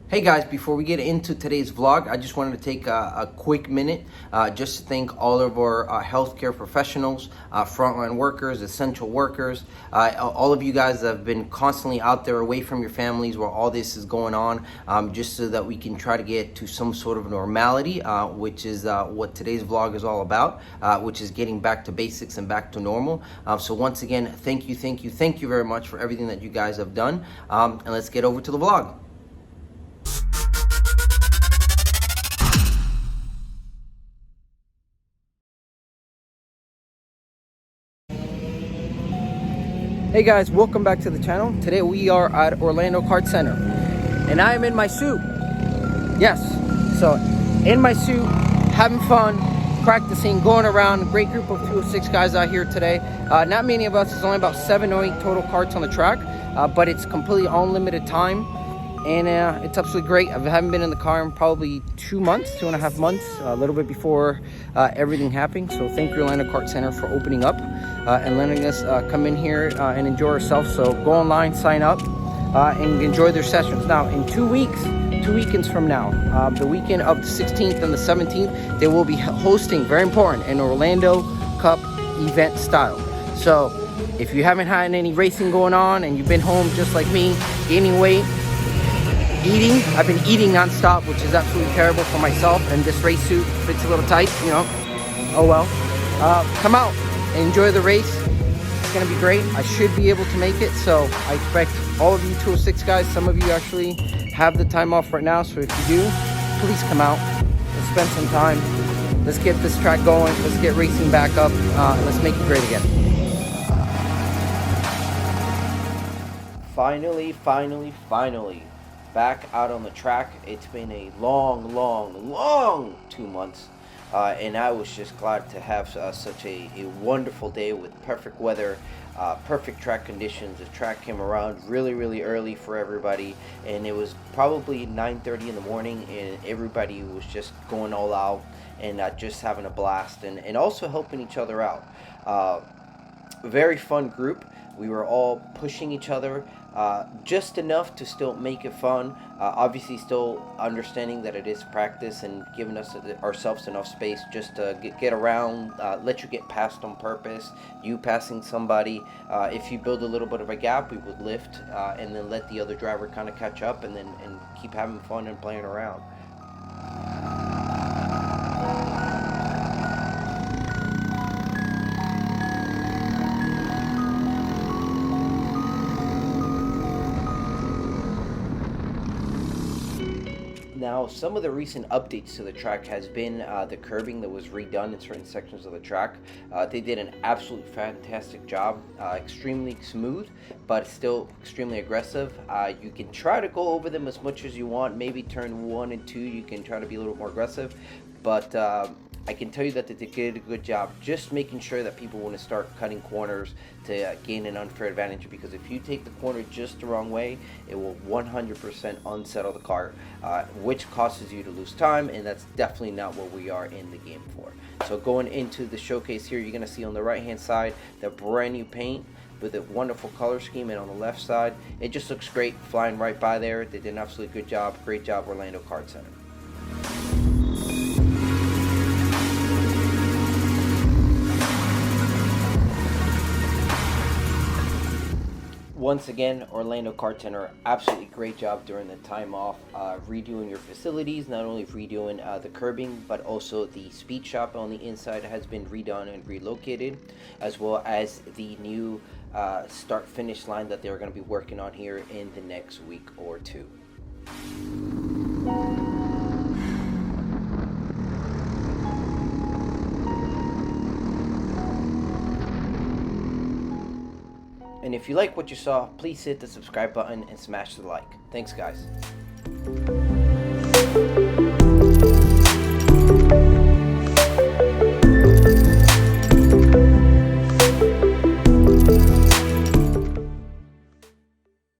Hey guys, before we get into today's vlog, I just wanted to take a quick minute just to thank all of our healthcare professionals, frontline workers, essential workers, all of you guys that have been constantly out there away from your families while all this is going on, just so that we can try to get to some sort of normality, which is what today's vlog is all about, which is getting back to basics and back to normal. So once again, thank you very much for everything that you guys have done, and let's get over to the vlog. Hey guys, welcome back to the channel. Today we are at Orlando Kart Center and I am in my suit. Yes, so in my suit, having fun, practicing, going around. Great group of 206 guys out here today. Not many of us, it's only about 7 or 8 total karts on the track, but it's completely unlimited time. And it's absolutely great. I haven't been in the car in probably 2.5 months, a little bit before everything happened. So thank you, Orlando Kart Center, for opening up and letting us come in here and enjoy ourselves. So go online, sign up, and enjoy their sessions. Now, in 2 weekends from now, the weekend of the 16th and the 17th, they will be hosting, very important, an Orlando Cup event style. So if you haven't had any racing going on and you've been home just like me, gaining weight, eating, I've been eating nonstop, which is absolutely terrible for myself, and this race suit fits a little tight, you know, oh well. Come out and enjoy the race. It's gonna be great. I should be able to make it, so I expect all of you 206 guys, some of you actually have the time off right now, so if you do, please come out. Let's spend some time. Let's get this track going. Let's get racing back up, and let's make it great again. Finally. Back out on the track. It's been a long 2 months, and I was just glad to have such a wonderful day with perfect weather, perfect track conditions. The track came around really early for everybody, and it was probably 9:30 in the morning, and everybody was just going all out and just having a blast, and also helping each other out. Very fun group. We were all pushing each other just enough to still make it fun. Obviously still understanding that it is practice and giving ourselves enough space just to get around, let you get past on purpose, you passing somebody. If you build a little bit of a gap, we would lift and then let the other driver kind of catch up, and keep having fun and playing around. Now, some of the recent updates to the track has been the curbing that was redone in certain sections of the track. They did an absolutely fantastic job, extremely smooth, but still extremely aggressive. You can try to go over them as much as you want. Maybe turn 1 and 2, you can try to be a little more aggressive, but I can tell you that they did a good job just making sure that people want to start cutting corners to gain an unfair advantage, because if you take the corner just the wrong way, it will 100% unsettle the car, which causes you to lose time, and that's definitely not what we are in the game for. So going into the showcase here, you're going to see on the right hand side the brand new paint with a wonderful color scheme, and on the left side it just looks great, flying right by there. They did an absolutely good job. Great job, Orlando Kart Center. Once again, Orlando Kart Center, absolutely great job during the time off, redoing your facilities, not only redoing the curbing, but also the speed shop on the inside has been redone and relocated, as well as the new start-finish line that they're going to be working on here in the next week or two. And if you like what you saw, please hit the subscribe button and smash the like. Thanks, guys.